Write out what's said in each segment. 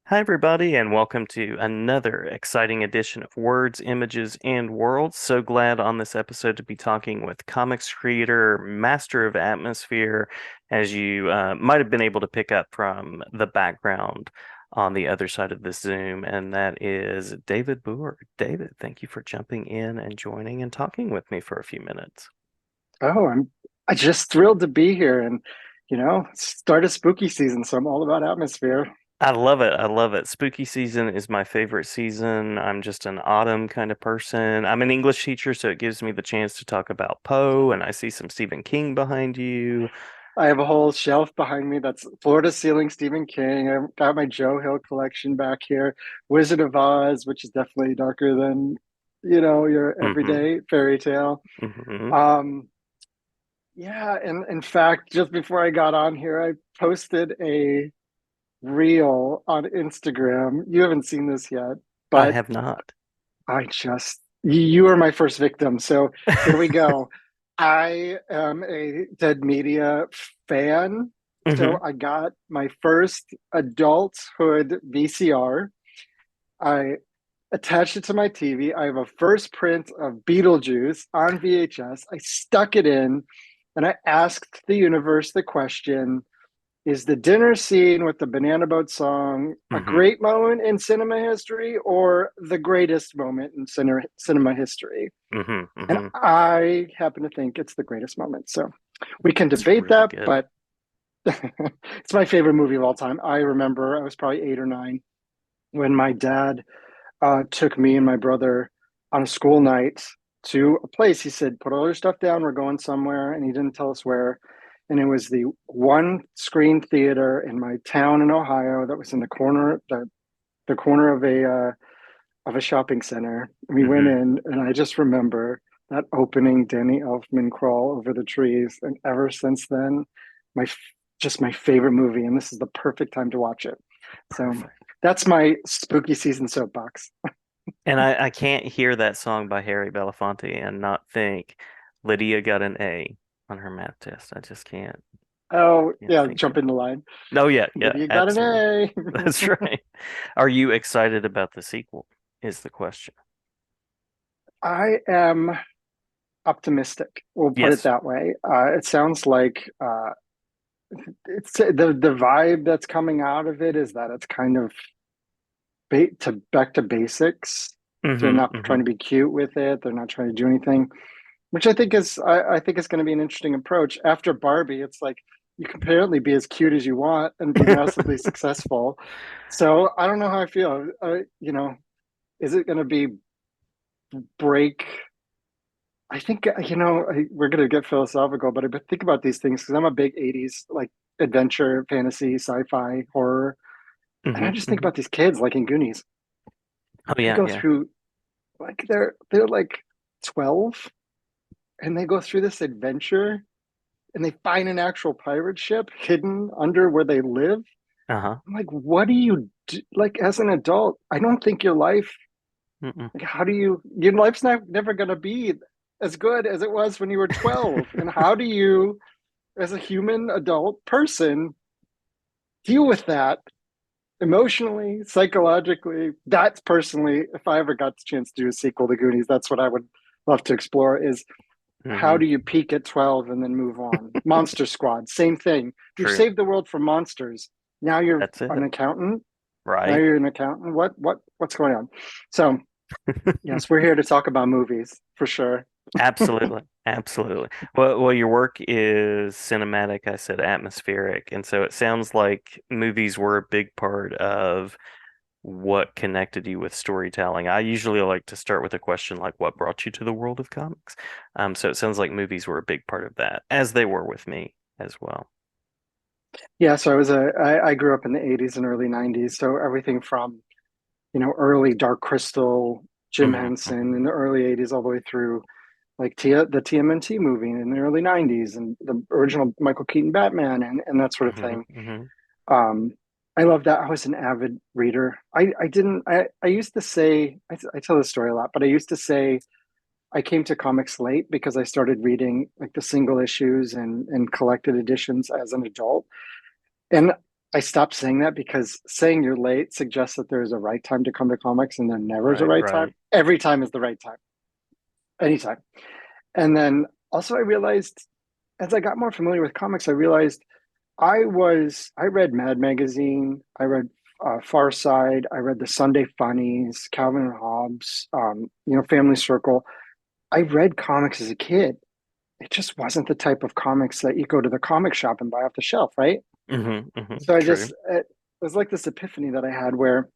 Hi, everybody, and welcome to another exciting edition of Words, Images, and Worlds. So glad on this episode to be talking with comics creator, master of atmosphere, as you might have been able to pick up from the background on the other side of this Zoom, and that is David Booher. David, thank you for jumping in and joining and talking with me for a few minutes. Oh, I just thrilled to be here and start a spooky season, so I'm all about atmosphere. I love it. I love it. Spooky season is my favorite season. I'm just an autumn kind of person. I'm an English teacher, so it gives me the chance to talk about Poe, and I see some Stephen King behind you. I have a whole shelf behind me that's floor to ceiling Stephen King. I've got my Joe Hill collection back here, Wizard of Oz, which is definitely darker than, your Hmm. everyday fairy tale. Hmm. Um, yeah, and in fact, just before I got on here, I posted a reel on Instagram. You haven't seen this yet, I but have not. you are my first victim. So here we go. I am a Dead Media fan. So Hmm. I got my first adulthood VCR. I attached it to my TV. I have a first print of Beetlejuice on VHS. I stuck it in and I asked the universe the question, is the dinner scene with the banana boat song a Hmm. great moment in cinema history or the greatest moment in cinema history? Hmm. And Hmm. I happen to think it's the greatest moment. So we can It's debate really that, good. but it's my favorite movie of all time. I remember I was probably 8 or 9 when my dad took me and my brother on a school night to a place. He said, "Put all your stuff down. We're going somewhere." And he didn't tell us where. And it was the one screen theater in my town in Ohio that was in the corner of a shopping center. We went Hmm. in, and I just remember that opening Danny Elfman crawl over the trees. And ever since then, my just my favorite movie. And this is the perfect time to watch it. So Perfect. that's my spooky season soapbox. And I can't hear that song by Harry Belafonte and not think Lydia got an A on her math test. I just Oh, can't yeah, think jump of. in the line. No, yeah, yeah, Lydia got an absolutely. A. That's right. Are you excited about the sequel? Is the question. I am optimistic. We'll put it Yes. that way. It sounds like it's the vibe that's coming out of it is that it's kind of back to basics. They're Hmm. not trying Hmm. to be cute with it. They're not trying to do anything, which I think is going to be an interesting approach. After Barbie, it's like you can apparently be as cute as you want and be massively successful. So I don't know how I feel. Is it going to be break? I think we're going to get philosophical, but I think about these things because I'm a big '80s like adventure, fantasy, sci-fi, horror, and I Hmm. just think Hmm. about these kids like in Goonies. Oh They yeah, go yeah. through like they're like 12, and they go through this adventure, and they find an actual pirate ship hidden under where they live. Uh-huh. I'm like, what do you do? Like as an adult? I don't think your life. Mm-mm. Like, how do your life's not never going to be as good as it was when you were 12, and how do you as a human adult person deal with that emotionally, psychologically? That's personally, if I ever got the chance to do a sequel to Goonies, that's what I would love to explore is how Hmm. do you peak at 12 and then move on? Monster Squad, same thing. You True. saved the world from monsters. Now you're That's an it. accountant. Now Right. you're an accountant. What's going on? So yes, we're here to talk about movies for sure. Absolutely. Absolutely. Well, your work is cinematic, I said atmospheric, and so it sounds like movies were a big part of what connected you with storytelling. I usually like to start with a question like, what brought you to the world of comics? So it sounds like movies were a big part of that, as they were with me as well. Yeah, so I grew up in the 80s and early 90s. So everything from, early Dark Crystal, Jim Hmm. Hmm. Henson in the early 80s all the way through like the TMNT movie in the early 90s and the original Michael Keaton Batman and that sort of Hmm. thing. Hmm. Um, I love that. I was an avid reader. I didn't I used to say I tell this story a lot, but I used to say I came to comics late because I started reading like the single issues and collected editions as an adult. And I stopped saying that because saying you're late suggests that there is a right time to come to comics and there never is a Right, right time. right. Every time is the right time, anytime. And then also I realized as I got more familiar with comics, I realized I read Mad Magazine, I read Far Side, I read the Sunday Funnies, Calvin and Hobbes, Family Circle. I read comics as a kid. It just wasn't the type of comics that you go to the comic shop and buy off the shelf, right? So True. it was like this epiphany that I had where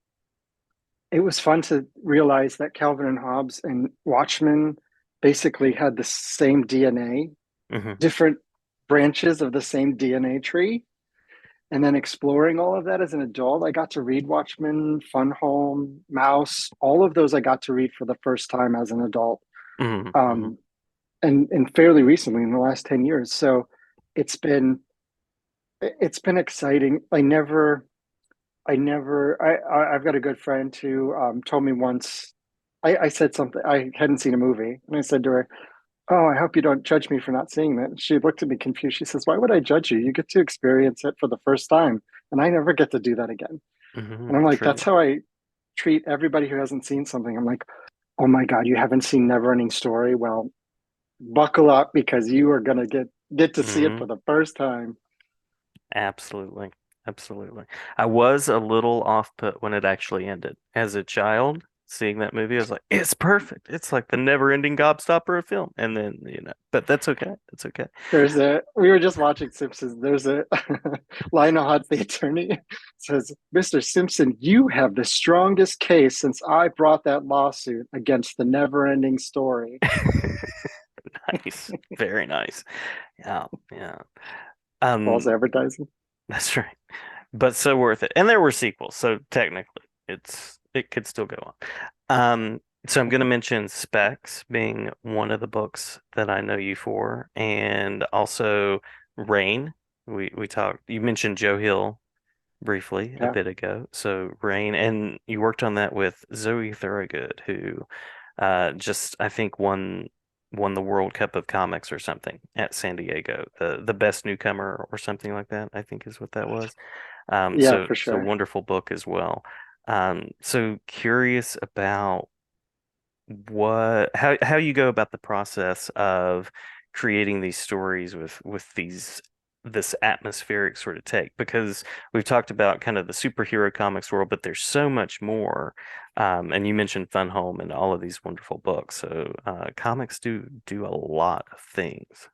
it was fun to realize that Calvin and Hobbes and Watchmen basically had the same DNA, Hmm. different branches of the same DNA tree. And then exploring all of that as an adult, I got to read Watchmen, Fun Home, Mouse, all of those I got to read for the first time as an adult. Hmm. Hmm. Um, and fairly recently in the last 10 years. So it's been it's been exciting. I've got a good friend who told me once I said something. I hadn't seen a movie, and I said to her, "Oh, I hope you don't judge me for not seeing that." And she looked at me confused. She says, "Why would I judge you? You get to experience it for the first time, and I never get to do that again." And I'm like, True. that's how I treat everybody who hasn't seen something. I'm like, "Oh my God, you haven't seen Neverending Story? Well, buckle up because you are gonna get to see it Hmm. for the first time." Absolutely. Absolutely. I was a little off put when it actually ended. As a child, seeing that movie, I was like, it's perfect. It's like the never-ending gobstopper of film. And then, but that's okay. That's okay. We were just watching Simpsons. There's a Lionel Hutz, the attorney, says, "Mr. Simpson, you have the strongest case since I brought that lawsuit against the never ending story." Nice. Very nice. Yeah. Yeah. False Um, advertising. that's right. But so worth it. And there were sequels, so technically it could still go on. So I'm going to mention Specs being one of the books that I know you for, and also Rain. We talked. You mentioned Joe Hill briefly a Yeah. bit ago. So Rain, and you worked on that with Zoe Thorogood, who just I think won the World Cup of Comics or something at San Diego, the best newcomer or something like that, I think is what that was. Yeah, So for so sure. wonderful book as well. So curious about how you go about the process of creating these stories with this atmospheric sort of take, because we've talked about kind of the superhero comics world, but there's so much more. And you mentioned Fun Home and all of these wonderful books. So comics do a lot of things.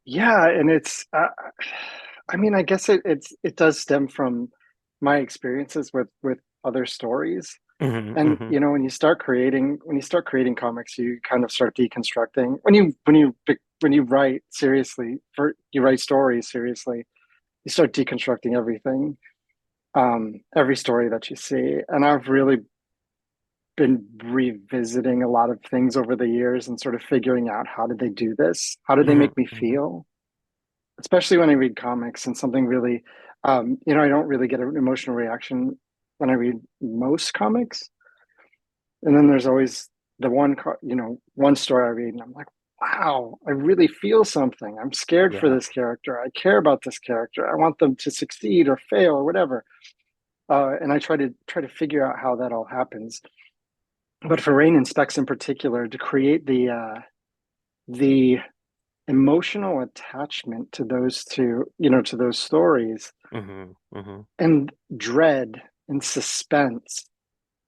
Yeah, and I mean, I guess it does stem from my experiences with other stories. Hmm. And Hmm. when you start creating comics, you kind of start deconstructing. When you write seriously, you write stories seriously, you start deconstructing everything, every story that you see. And I've really been revisiting a lot of things over the years and sort of figuring out how did they do this? How did they Hmm. make me Hmm. feel? Especially when I read comics and something really, I don't really get an emotional reaction when I read most comics. And then there's always one story I read and I'm like, wow, I really feel something. I'm scared for Yeah. this character. I care about this character. I want them to succeed or fail or whatever. And I try to figure out how that all happens. But for Rain and Specs in particular, to create the emotional attachment to those two, to those stories, Hmm. Hmm. and dread and suspense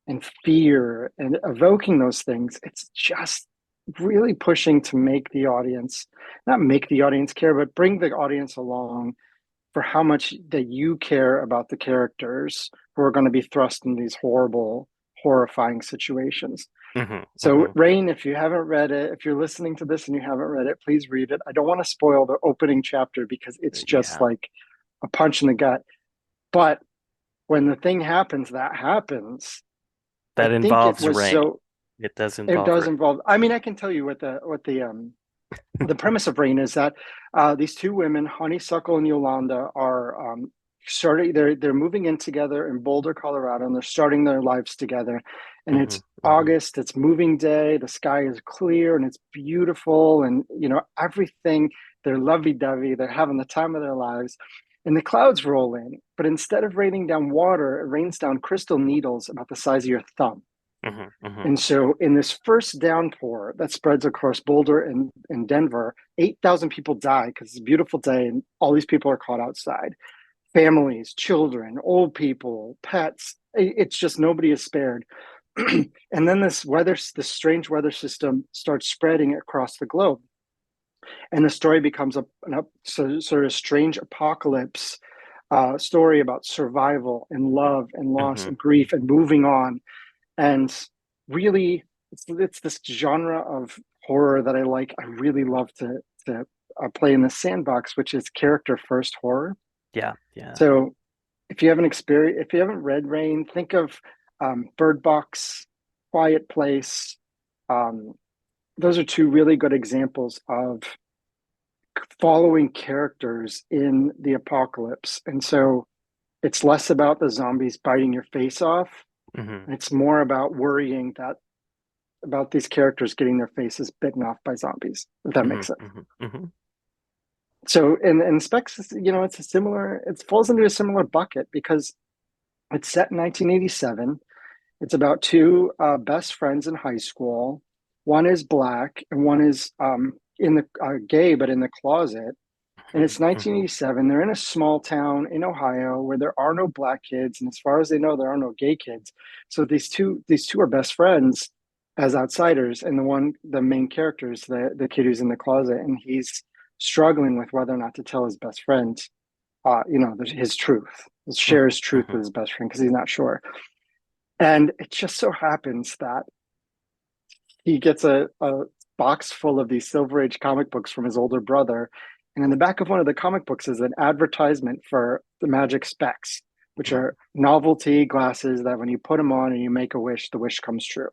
and fear and evoking those things, it's just really pushing to make the audience, not make the audience care, but bring the audience along for how much that you care about the characters who are going to be thrust in these horrible, horrifying situations. Hmm. So, Hmm. Rain, if you haven't read it, if you're listening to this and you haven't read it, please read it. I don't want to spoil the opening chapter because it's just Yeah. like a punch in the gut. But when the thing happens, that happens. I That think involves rain. It does it involve does rain. involve. I mean, I can tell you what the premise of Rain is that these two women, Honeysuckle and Yolanda, are starting. They're moving in together in Boulder, Colorado, and they're starting their lives together. And Hmm. it's Hmm. August. It's moving day. The sky is clear and it's beautiful, and everything. They're lovey dovey. They're having the time of their lives. and the clouds roll in, but instead of raining down water, it rains down crystal needles about the size of your thumb. Hmm. Hmm. And so, in this first downpour that spreads across Boulder and Denver, 8,000 people die because it's a beautiful day and all these people are caught outside. Families, children, old people, pets. It's just nobody is spared. And then this strange weather system starts spreading across the globe. And the story becomes sort of strange apocalypse story about survival and love and loss Hmm. and grief and moving on. And really, it's this genre of horror that I like. I really love to play in the sandbox, which is character first horror. Yeah, yeah. So if you haven't read Rain, think of Bird Box, Quiet Place. Um, those are two really good examples of following characters in the apocalypse. And so it's less about the zombies biting your face off. Hmm. It's more about worrying that about these characters getting their faces bitten off by zombies, if that Hmm. makes sense. Hmm. Hmm. So in Specs, it's a similar, it falls into a similar bucket because it's set in 1987. It's about two best friends in high school. One is black and one is in the gay, but in the closet. And it's Hmm. 1987. They're in a small town in Ohio where there are no black kids, and as far as they know, there are no gay kids. So these two are best friends as outsiders, and the main character is the kid who's in the closet, and he's struggling with whether or not to tell his best friend, his truth, share his truth Hmm. with his best friend because he's not sure. And it just so happens that he gets a box full of these Silver Age comic books from his older brother. And in the back of one of the comic books is an advertisement for the Magic Specs, which Hmm. are novelty glasses that when you put them on and you make a wish, the wish comes true.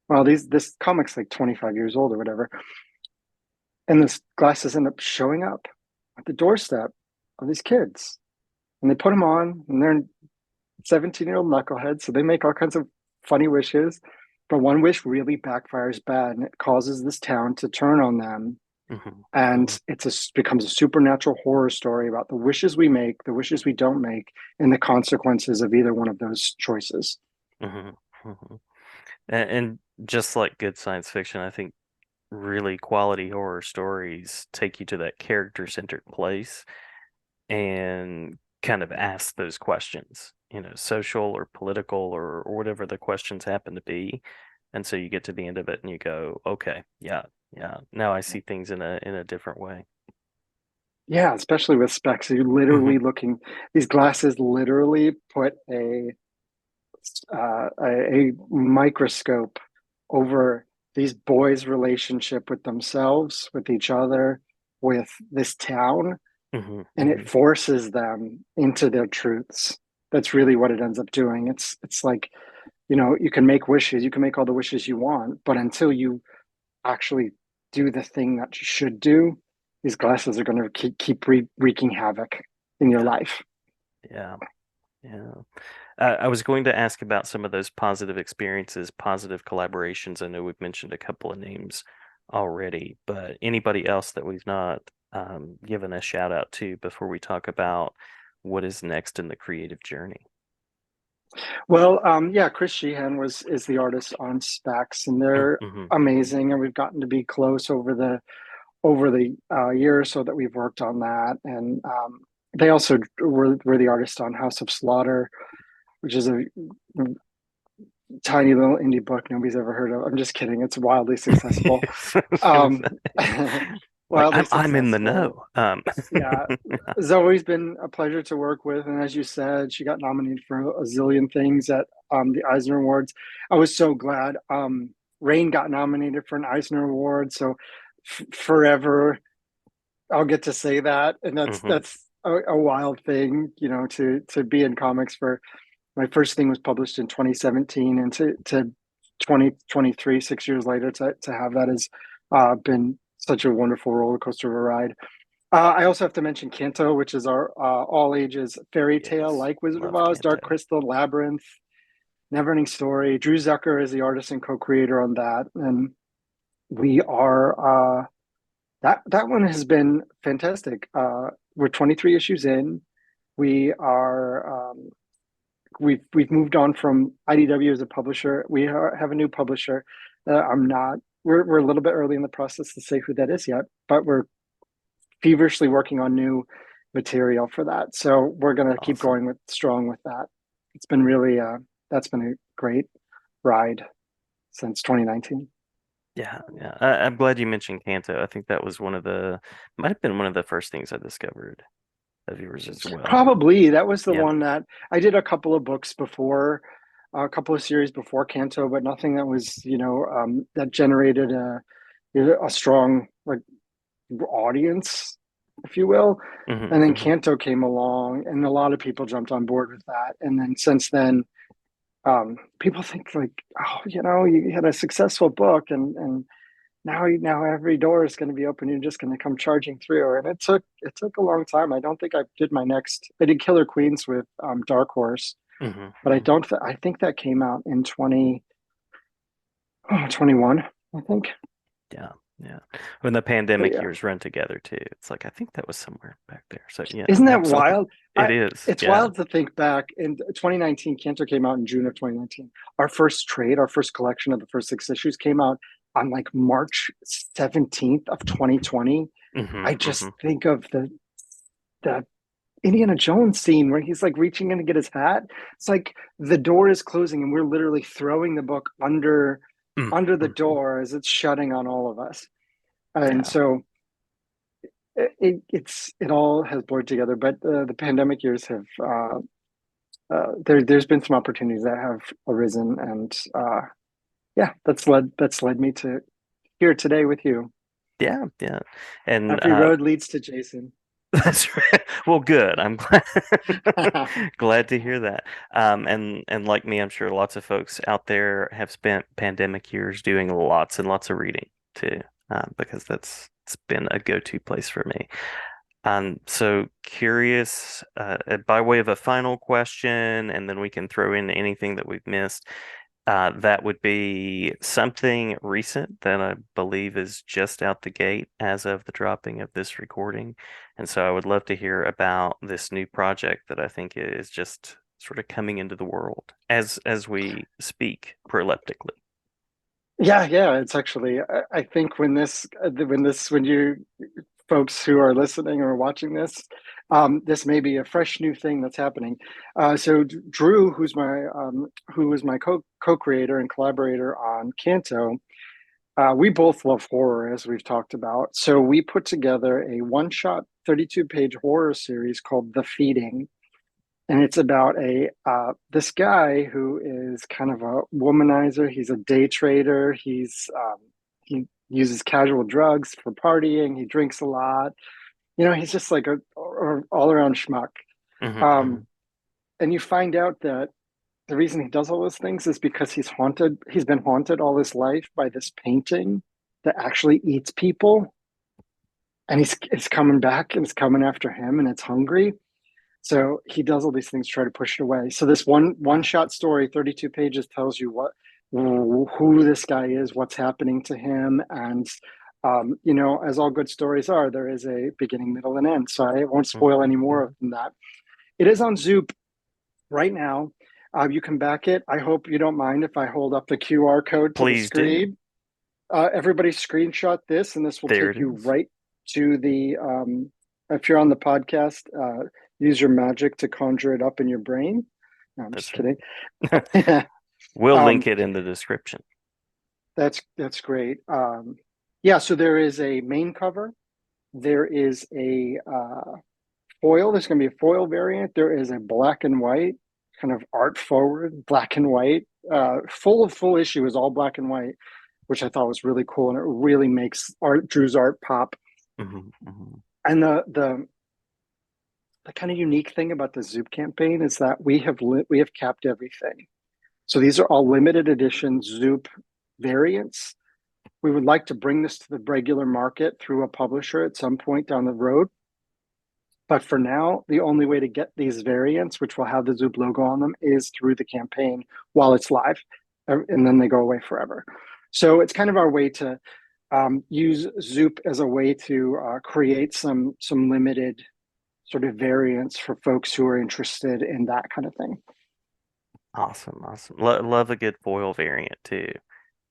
Well, this comic's like 25 years old or whatever. And these glasses end up showing up at the doorstep of these kids. And they put them on and they're 17-year-old knuckleheads. So they make all kinds of funny wishes. But one wish really backfires bad and it causes this town to turn on them. Hmm. Hmm. And becomes a supernatural horror story about the wishes we make, the wishes we don't make, and the consequences of either one of those choices. Hmm. Hmm. And just like good science fiction, I think really quality horror stories take you to that character-centered place and kind of ask those questions, social or political or whatever the questions happen to be. And so you get to the end of it and you go, okay, yeah, yeah, now I see things in a different way. Yeah, especially with specs. You're Hmm. literally looking, these glasses literally put a microscope over these boys' relationship with themselves, with each other, with this town, Hmm. and it Hmm. forces them into their truths. That's really what it ends up doing. It's like, you can make wishes, you can make all the wishes you want, but until you actually do the thing that you should do, these glasses are going to keep wreaking havoc in your Yeah, life. yeah, yeah. I was going to ask about some of those positive experiences, positive collaborations. I know we've mentioned a couple of names already, but anybody else that we've not given a shout out to before we talk about what is next in the creative journey? Well, yeah, Chris Sheehan is the artist on Specs, and they're Mm-hmm. amazing, and we've gotten to be close over the year or so that we've worked on that, and they also were the artist on House of Slaughter, which is a tiny little indie book nobody's ever heard of. I'm just kidding; it's wildly successful. Um, Like wildly I'm in the successful. know. Yeah, it's always been a pleasure to work with. And as you said, she got nominated for a zillion things at the Eisner Awards. I was so glad. Rain got nominated for an Eisner Award, so forever I'll get to say that, and that's Hmm. that's a wild thing, to be in comics. For my first thing was published in 2017, and to 2023, 6 years later, to have that has been such a wonderful roller coaster of a ride. I also have to mention Kanto, which is our all ages fairy tale Yes, like Wizard of love Oz, Dark Kanto. Crystal, Labyrinth, Neverending Story. Drew Zucker is the artist and co-creator on that, and we are that one has been fantastic. We're 23 issues in. We are we've moved on from IDW as a publisher. Have a new publisher. I'm not. We're a little bit early in the process to say who that is yet, but we're feverishly working on new material for that. So we're gonna keep Awesome. going with strong with that. It's been really that's been a great ride since 2019. Yeah, yeah. I'm glad you mentioned Kanto. I think that was might have been one of the first things I discovered of yours as well. Probably that was the Yeah. one that I did a couple of books before, a couple of series before Kanto, but nothing that was, that generated a strong like audience, if you will. Hmm. And then Hmm. Kanto came along, and a lot of people jumped on board with that. And then since then, people think like, oh, you had a successful book, and now every door is going to be open. You're just going to come charging through. And it took a long time. I don't think I did my next. I did Killer Queens with Dark Horse, Hmm. but I Hmm. don't. I think that came out in 2021. I think. Yeah. Yeah. When the But pandemic yeah, years run together too, it's like I think that was somewhere back there. So yeah, isn't that absolutely. wild? It is. It's Yeah. wild to think back. In 2019, Canto came out in June of 2019. Our first trade, our first collection of the first six issues came out on like March 17th of 2020. Hmm. I Hmm. just think of the Indiana Jones scene where he's like reaching in to get his hat. It's like the door is closing and we're literally throwing the book under the Hmm. door as it's shutting on all of us. And Yeah. so it all has blurred together. But the pandemic years have there's been some opportunities that have arisen, and yeah, that's led me to here today with you. Yeah. Yeah. And Every road leads to Jason. that's right. Well, good. I'm glad glad to hear that. And like me, I'm sure lots of folks out there have spent pandemic years doing lots and lots of reading too, because that's it's been a go-to place for me. So curious, by way of a final question, and then we can throw in anything that we've missed. That would be something recent that I believe is just out the gate as of the dropping of this recording. And so I would love to hear about this new project that I think is just sort of coming into the world as we speak proleptically. Yeah, it's actually I think when you folks who are listening or watching this, this may be a fresh new thing that's happening. So Drew, who was my co-creator and collaborator on Canto, we both love horror as we've talked about. So we put together a one-shot 32-page horror series called The Feeding, and it's about a this guy who is kind of a womanizer. He's a day trader. He uses casual drugs for partying. He drinks a lot. He's just like a all around schmuck. Hmm. Um, Hmm. and you find out that the reason he does all those things is because he's haunted. He's been haunted all his life by this painting that actually eats people, and it's coming back and it's coming after him, and it's hungry. So he does all these things to try to push it away. So this one shot story, 32 pages, tells you who this guy is, what's happening to him, and as all good stories are, there is a beginning, middle, and end. So I won't spoil Hmm. any more Hmm. than that. It is on Zoop right now. You can back it. I hope you don't mind if I hold up the QR code to the Please do. screen. Everybody screenshot this, and this will There take it you is. right to the. If you're on the podcast, use your magic to conjure it up in your brain. No, I'm just That's kidding. right. We'll link um, it in the description. that's great. Yeah, so there is a main cover. There is a foil. There's going to be a foil variant. There is a black and white, kind of art forward black and white. Full issue is all black and white, which I thought was really cool, and it really makes Drew's art pop. Hmm. Hmm. And the kind of unique thing about the Zoop campaign is that we have capped everything. So these are all limited edition Zoop variants. We would like to bring this to the regular market through a publisher at some point down the road. But for now, the only way to get these variants, which will have the Zoop logo on them, is through the campaign while it's live, and then they go away forever. So it's kind of our way to use Zoop as a way to create some limited sort of variants for folks who are interested in that kind of thing. Awesome, awesome. Love a good foil variant too,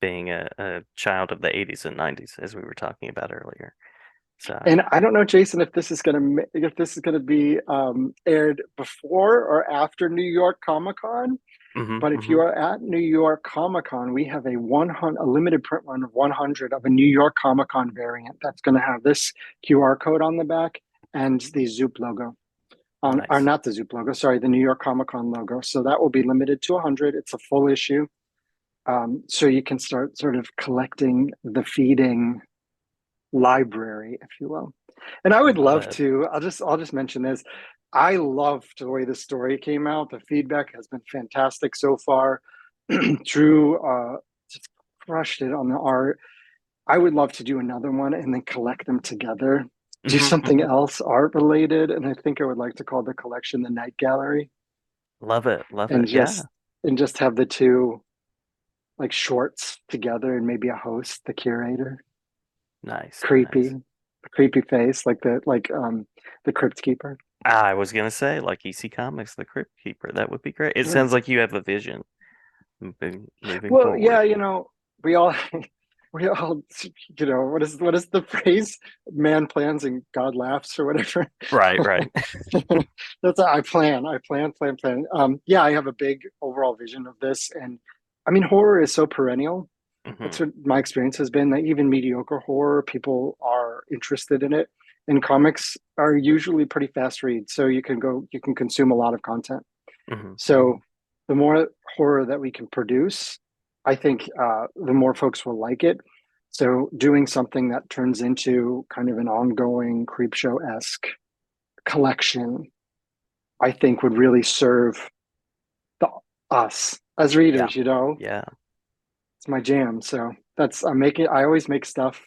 being a child of the 80s and 90s, as we were talking about earlier. So, And I don't know, Jason, if this is gonna be aired before or after New York Comic Con. But if you hmm are at New York Comic Con, we have a limited print run of 100 of a New York Comic Con variant that's going to have this QR code on the back and the Zoop logo on, or nice. not the Zoop logo, sorry, the New York Comic Con logo. So that will be limited to 100. It's a full issue. So you can start sort of collecting the feeding library, if you will. And I would Love love it. to. I'll just mention this. I loved the way the story came out. The feedback has been fantastic so far. Drew just crushed it on the art. I would love to do another one and then collect them together. Do hmm something hmm else art related, and I think I would like to call the collection the Night Gallery, Love it. Love and it. Yeah. just have the two like shorts together, and maybe a host, the curator, Nice. creepy, Nice. creepy face like the crypt keeper. I was gonna say, like EC Comics, the Crypt Keeper. That would be great. It Yeah. sounds like you have a vision moving Well, forward. yeah, we all we all what is the phrase? Man plans and God laughs or whatever. Right, right. That's I plan. Yeah, I have a big overall vision of this, and I mean, horror is so perennial. That's hmm what my experience has been. That even mediocre horror, people are interested in it, and comics are usually pretty fast reads, so you can consume a lot of content. hmm hmm So the more horror that we can produce, I think the more folks will like it. So doing something that turns into kind of an ongoing creep show esque collection, I think would really serve the, us as Yeah. readers. Yeah. It's my jam. So I always make stuff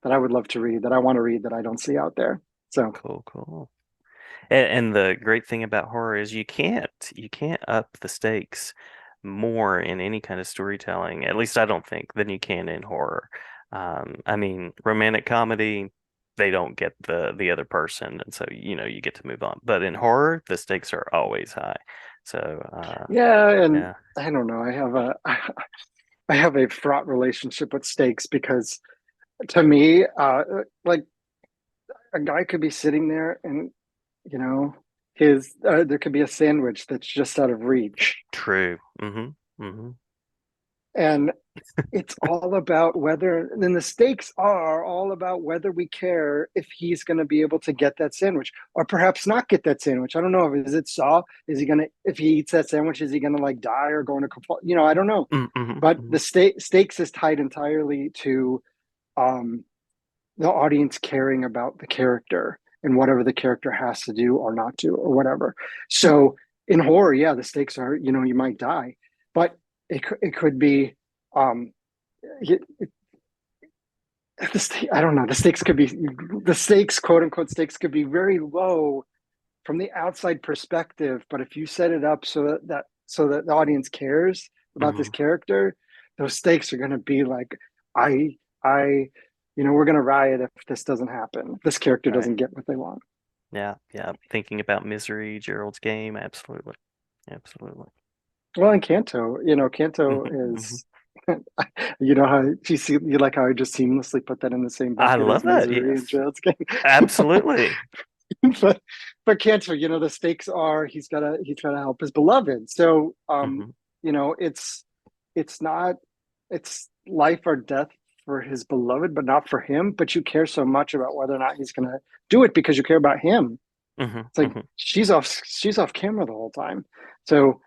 that I would love to read, that I want to read, that I don't see out there. So Cool, cool. And the great thing about horror is you can't up the stakes more in any kind of storytelling. At least I don't think than you can in horror. I mean, romantic comedy, they don't get the other person, and so you get to move on. But in horror, the stakes are always high. So yeah, and yeah. I don't know. I have a fraught relationship with stakes because to me, like a guy could be sitting there and you know his there could be a sandwich that's just out of reach, True. hmm and it's all about whether then the stakes are all about whether we care if he's going to be able to get that sandwich or perhaps not get that sandwich. I don't know. Is it Saw? Is he going to, if he eats that sandwich, is he going to like die or go into I don't know. hmm But the hmm stakes is tied entirely to um the audience caring about the character and whatever the character has to do or not do or whatever. So in horror, yeah, the stakes are, you might die, but it could be, um, I don't know, the stakes, quote unquote, stakes could be very low from the outside perspective. But if you set it up so that the audience cares about this hmm character, those stakes are going to be like, I, I, we're going to riot if this doesn't happen. This character Right. doesn't get what they want. Yeah. Yeah. Thinking about Misery, Gerald's Game, absolutely. Absolutely. Well, in Kanto, Kanto hmm is, you like how I just seamlessly put that in the same I bucket as love that. Misery and Yes. Child's Game. Absolutely. but Cantor, the stakes are he's gotta help his beloved. So hmm it's not it's life or death for his beloved, but not for him. But you care so much about whether or not he's gonna do it because you care about him. hmm It's like hmm she's off camera the whole time. So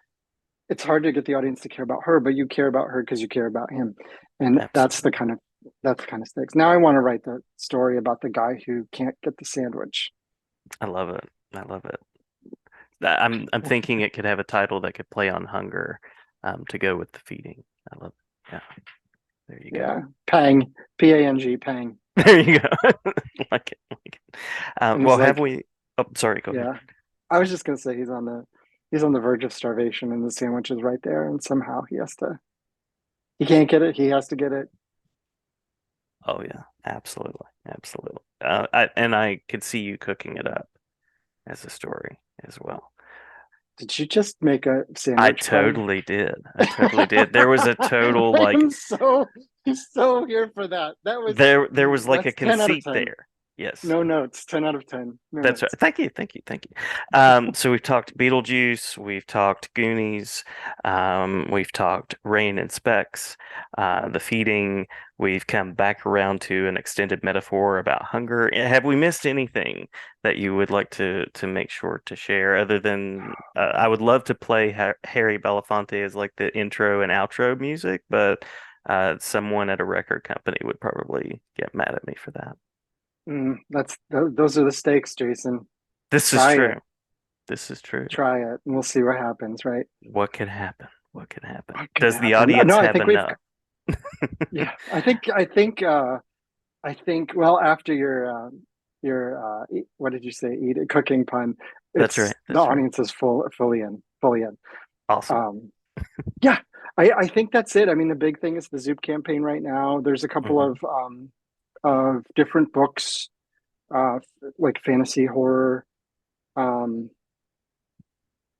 it's hard to get the audience to care about her, but you care about her because you care about him. And Absolutely. that's the kind of stakes. Now I want to write the story about the guy who can't get the sandwich. I love it. I love it. I'm thinking it could have a title that could play on hunger, to go with the feeding. I love it. Yeah. There you go. Yeah, Pang, Pang, Pang. There you go. Like it. Like it. And he's Well, have like, we? Oh, sorry. Go ahead. yeah. I was just gonna say he's on the verge of starvation, and the sandwich is right there, and somehow he can't get it. He has to get it. Oh yeah. Absolutely. Absolutely. And I could see you cooking it up. as a story as well. Did you just make a I sandwich pun? totally did. I totally did. There was a total I like am so here for that. That was there was like a that's 10 out of conceit 10. there. Yes. No notes. 10 out of 10. No That's right. notes. Thank you, thank you, thank you. So we've talked Beetlejuice, we've talked Goonies, we've talked Rain and Specs, the feeding. We've come back around to an extended metaphor about hunger. Have we missed anything that you would like to make sure to share? Other than I would love to play Harry Belafonte as like the intro and outro music, but someone at a record company would probably get mad at me for that. Those are the stakes, Jason. This is Try true. it. This is true. Try it, and we'll see what happens, right? What could happen? What could happen? What could Does the happen? No, audience I have think we've enough? yeah, I think well after what did you say? Eat it, cooking pun. That's right. It's the That's right. audience is fully in. Awesome. Um, yeah, I think that's it. I mean, the big thing is the Zoop campaign right now. There's a couple Hmm. of different books, uh, like fantasy horror, um,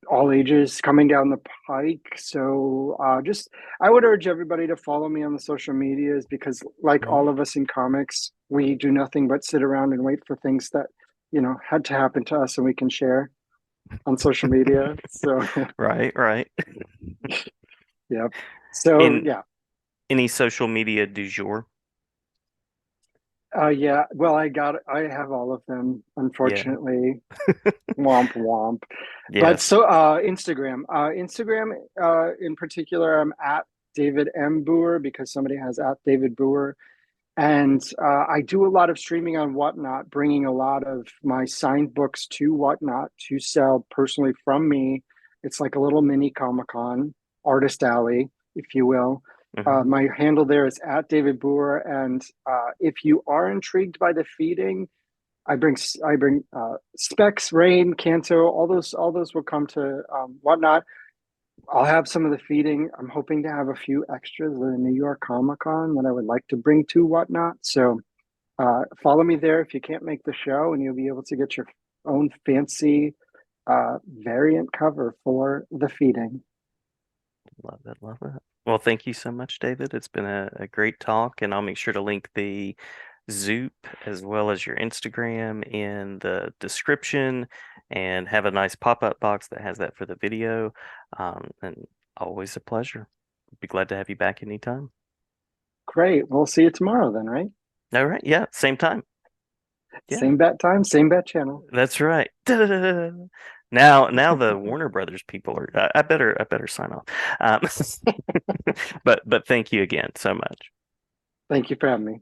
all ages coming down the pike. So just I would urge everybody to follow me on the social medias because, like Hmm. all of us in comics, we do nothing but sit around and wait for things that had to happen to us, and we can share on social media. So Right, right. yeah. So In yeah. any social media du jour? Yeah, well, I have all of them, Yeah. unfortunately. Womp womp. But Yes. so Instagram in particular, I'm at David M. Booher because somebody has at David Booher. And I do a lot of streaming on Whatnot, bringing a lot of my signed books to Whatnot to sell personally from me. It's like a little mini Comic Con, artist alley, if you will. Hmm. My handle there is at David Boer, and if you are intrigued by the feeding, I bring Specs, Rain, Canto, all those will come to Whatnot. I'll have some of the feeding. I'm hoping to have a few extras at the New York Comic Con that I would like to bring to Whatnot. So follow me there if you can't make the show, and you'll be able to get your own fancy variant cover for the feeding. Love it, love it. Well, thank you so much, David. It's been a great talk, and I'll make sure to link the Zoop as well as your Instagram in the description and have a nice pop-up box that has that for the video. And always a pleasure. Be glad to have you back anytime. Great. We'll see you tomorrow then, right? All right. Yeah. Same time. Yeah. Same bat time, same bat channel. That's right. Now the Warner Brothers people are. I better sign off. Um, but thank you again so much. Thank you for having me.